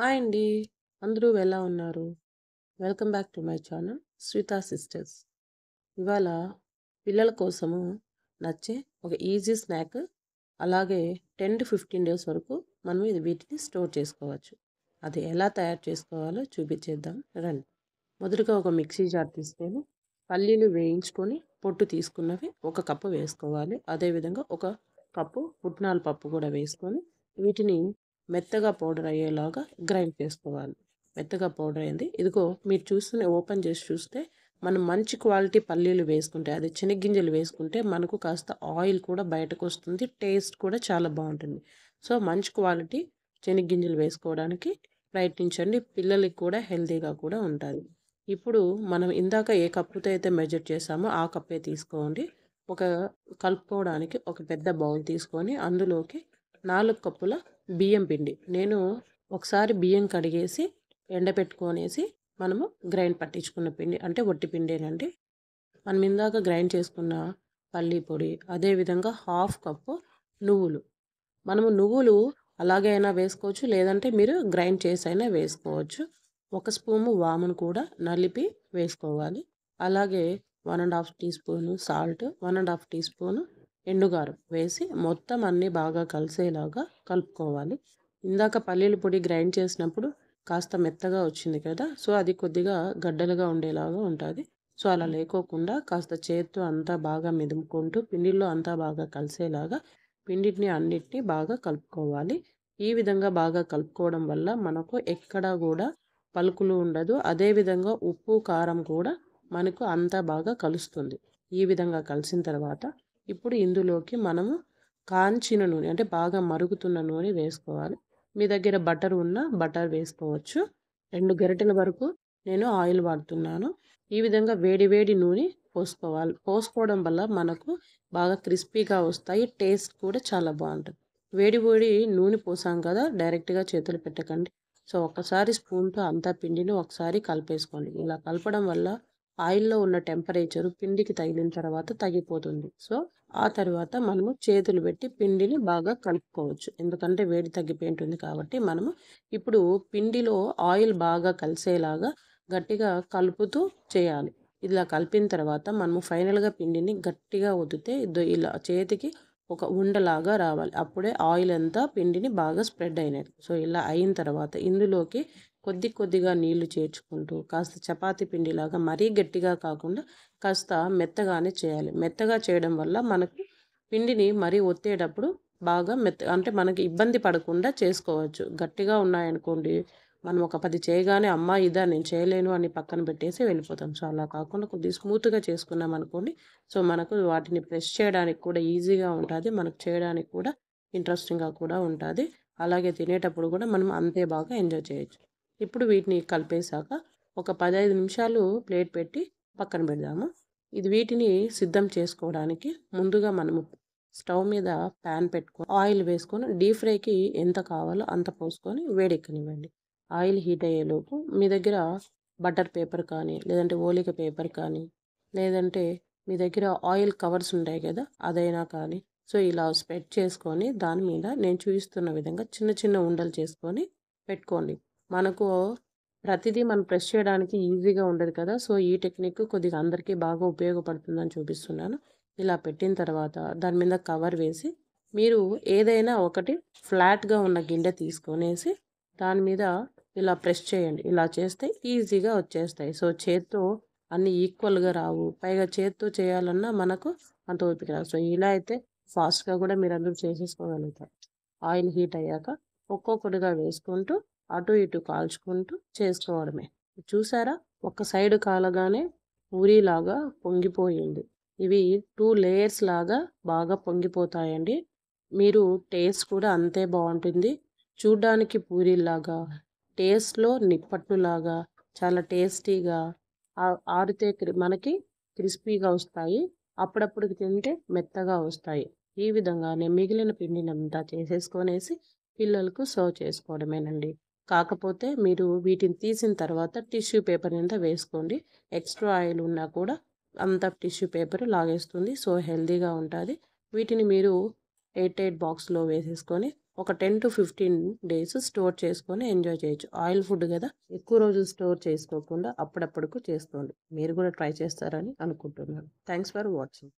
Hi అండి. అందరూ ఎలా ఉన్నారు? Welcome back to my channel Shweta sisters. ఇవాళ పిల్లల కోసము నచ్చే ఒక ఈజీ స్నాక్, అలాగే 10 to 15 డేస్ వరకు మనం వీటిని స్టోర్ చేసుకోవచ్చు. అది ఎలా తయారు చేసుకోవాలో చూపించేద్దాం రండి. మొదటగా ఒక మిక్సీ జార్ తీసుకొని పల్లీలు వేయించుకొని పొట్టు తీసుకున్నవి ఒక కప్పు వేసుకోవాలి. అదేవిధంగా ఒక కప్పు పుట్నాల పప్పు కూడా వేసుకొని వీటిని మెత్తగా పౌడర్ అయ్యేలాగా గ్రైండ్ చేసుకోవాలి. మెత్తగా పౌడర్ అయింది. ఇదిగో మీరు చూస్తూనే ఓపెన్ చేసి చూస్తే మనం మంచి క్వాలిటీ పల్లీలు వేసుకుంటే, అది శనగ్గింజలు వేసుకుంటే మనకు కాస్త ఆయిల్ కూడా బయటకు వస్తుంది. టేస్ట్ కూడా చాలా బాగుంటుంది. సో మంచి క్వాలిటీ శనగ్గింజలు వేసుకోవడానికి ప్రయత్నించండి. పిల్లలకి కూడా హెల్తీగా కూడా ఉంటుంది. ఇప్పుడు మనం ఇందాక ఏ కప్పుతో అయితే మెజర్ చేసామో ఆ కప్పే తీసుకోండి. ఒక కలుపుకోవడానికి ఒక పెద్ద బౌల్ తీసుకొని అందులోకి 4 కప్పుల బియ్యం పిండి. నేను ఒకసారి బియ్యం కడిగేసి ఎండబెట్టుకొనేసి మనము గ్రైండ్ పట్టించుకున్న పిండి అంటే వట్టి పిండేనండి. మనం ఇందాక గ్రైండ్ చేసుకున్న పల్లీ పొడి, అదేవిధంగా హాఫ్ కప్పు నువ్వులు. మనము నువ్వులు అలాగే అయినా వేసుకోవచ్చు, లేదంటే మీరు గ్రైండ్ చేసి అయినా వేసుకోవచ్చు. ఒక స్పూను వామును కూడా నలిపి వేసుకోవాలి. అలాగే 1½ teaspoon salt, 1½ teaspoon ఎండుగారం వేసి మొత్తం అన్నీ బాగా కలిసేలాగా కలుపుకోవాలి. ఇందాక పల్లీల పొడి గ్రైండ్ చేసినప్పుడు కాస్త మెత్తగా వచ్చింది కదా, సో అది కొద్దిగా గడ్డలుగా ఉండేలాగా ఉంటుంది. సో అలా లేకోకుండా కాస్త చేత్తో అంతా బాగా మెదుముకుంటూ పిండిలో అంతా బాగా కలిసేలాగా పిండిని అన్నిటినీ బాగా కలుపుకోవాలి. ఈ విధంగా బాగా కలుపుకోవడం వల్ల మనకు ఎక్కడా కూడా పలుకులు ఉండదు. అదేవిధంగా ఉప్పు కారం కూడా మనకు అంతా బాగా కలుస్తుంది. ఈ విధంగా కలిసిన తర్వాత ఇప్పుడు ఇందులోకి మనము కాంచిన నూనె అంటే బాగా మరుగుతున్న నూనె వేసుకోవాలి. మీ దగ్గర బటర్ ఉన్నా బటర్ వేసుకోవచ్చు. 2 గరిటెల వరకు నేను ఆయిల్ వాడుతున్నాను. ఈ విధంగా వేడి వేడి నూనె పోసుకోవాలి. పోసుకోవడం వల్ల మనకు బాగా క్రిస్పీగా వస్తాయి. టేస్ట్ కూడా చాలా బాగుంటుంది. వేడి వేడి నూనె పోసాం కదా, డైరెక్ట్గా చేతులు పెట్టకండి. సో ఒకసారి స్పూన్తో అంతా పిండిని ఒకసారి కలిపేసుకోండి. ఇలా కలపడం వల్ల ఆయిల్లో ఉన్న టెంపరేచరు పిండికి తగిలిన తర్వాత తగ్గిపోతుంది. సో ఆ తర్వాత మనము చేతులు పెట్టి పిండిని బాగా కలుపుకోవచ్చు. ఎందుకంటే వేడి తగ్గిపోయి ఉంటుంది కాబట్టి మనము ఇప్పుడు పిండిలో ఆయిల్ బాగా కలిసేలాగా గట్టిగా కలుపుతూ చేయాలి. ఇలా కలిపిన తర్వాత మనము ఫైనల్గా పిండిని గట్టిగా ఒత్తితే ఇలా చేతికి ఒక ఉండలాగా రావాలి. అప్పుడే ఆయిల్ అంతా పిండిని బాగా స్ప్రెడ్ అయినట్టు. సో ఇలా అయిన తర్వాత ఇందులోకి కొద్దిగా నీళ్లు చేర్చుకుంటూ కాస్త చపాతీ పిండిలాగా మరీ గట్టిగా కాకుండా కాస్త మెత్తగానే చేయాలి. మెత్తగా చేయడం వల్ల మనకు పిండిని మరీ ఒత్తేటప్పుడు బాగా అంటే మనకి ఇబ్బంది పడకుండా చేసుకోవచ్చు. గట్టిగా ఉన్నాయనుకోండి, మనం ఒక 10 చేయగానే అమ్మా ఇదా నేను చేయలేను అని పక్కన పెట్టేసి వెళ్ళిపోతాం. సో అలా కాకుండా కొద్దిగా స్మూత్గా చేసుకున్నాం అనుకోండి, సో మనకు వాటిని ప్రెస్ చేయడానికి కూడా ఈజీగా ఉంటుంది. మనకు చేయడానికి కూడా ఇంట్రెస్టింగ్గా కూడా ఉంటుంది. అలాగే తినేటప్పుడు కూడా మనం అంతే బాగా ఎంజాయ్ చేయొచ్చు. ఇప్పుడు వీటిని కలిపేశాక ఒక 15 నిమిషాలు ప్లేట్ పెట్టి పక్కన పెడదాము. వీటిని సిద్ధం చేసుకోవడానికి ముందుగా మనము స్టవ్ మీద ప్యాన్ పెట్టుకొని ఆయిల్ వేసుకొని డీప్ ఫ్రైకి ఎంత కావాలో అంత పోసుకొని వేడెక్కనివ్వండి. ఆయిల్ హీట్ అయ్యేలోపు మీ దగ్గర బటర్ పేపర్ కానీ, లేదంటే ఓలిక పేపర్ కానీ, లేదంటే మీ దగ్గర ఆయిల్ కవర్స్ ఉంటాయి కదా, అదైనా కానీ సో ఇలా స్ప్రెడ్ చేసుకొని దాని మీద నేను చూపిస్తున్న విధంగా చిన్న చిన్న ఉండలు చేసుకొని పెట్టుకోండి. మనకు ప్రతిదీ మనం ప్రెస్ చేయడానికి ఈజీగా ఉండదు కదా, సో ఈ టెక్నిక్ కొద్దిగా అందరికీ బాగా ఉపయోగపడుతుందని చూపిస్తున్నాను. ఇలా పెట్టిన తర్వాత దాని మీద కవర్ వేసి మీరు ఏదైనా ఒకటి ఫ్లాట్గా ఉన్న గిన్నె తీసుకొనేసి దాని మీద ఇలా ప్రెస్ చేయండి. ఇలా చేస్తే ఈజీగా వచ్చేస్తాయి. సో చేత్తో అన్నీ ఈక్వల్గా రావు. పైగా చేత్తో చేయాలన్నా మనకు అంత ఓపిక రాదు. సో ఇలా అయితే ఫాస్ట్గా కూడా మీరు అందరూ చేసేసుకోగలుగుతారు. ఆయిల్ హీట్ అయ్యాక ఒక్కొక్కటిగా వేసుకుంటూ అటు ఇటు కాల్చుకుంటూ చేసుకోవడమే. చూసారా, ఒక సైడ్ కాలగానే పూరీలాగా పొంగిపోయింది. ఇవి 2 లేయర్స్ లాగా బాగా పొంగిపోతాయండి. మీరు టేస్ట్ కూడా అంతే బాగుంటుంది. చూడ్డానికి పూరీలాగా, టేస్ట్లో నిప్పట్టులాగా చాలా టేస్టీగా ఆరితే మనకి క్రిస్పీగా వస్తాయి. అప్పుడప్పుడు తింటే మెత్తగా వస్తాయి. ఈ విధంగానే మిగిలిన పిండినంతా చేసేసుకొనేసి పిల్లలకు సర్వ్ చేసుకోవడమేనండి. కాకపోతే మీరు వీటిని తీసిన తర్వాత టిష్యూ పేపర్ మీద వేసుకోండి. ఎక్స్ట్రా ఆయిల్ ఉన్నా కూడా అంత టిష్యూ పేపర్ లాగేస్తుంది. సో హెల్తీగా ఉంటుంది. వీటిని మీరు ఎయిర్ టైట్ బాక్స్లో వేసేసుకొని ఒక 10 to 15 డేస్ స్టోర్ చేసుకొని ఎంజాయ్ చేయొచ్చు. ఆయిల్ ఫుడ్ కదా, ఎక్కువ రోజులు స్టోర్ చేసుకోకుండా అప్పుడప్పుడుకు చేసుకోండి. మీరు కూడా ట్రై చేస్తారని అనుకుంటున్నాను. Thanks for watching.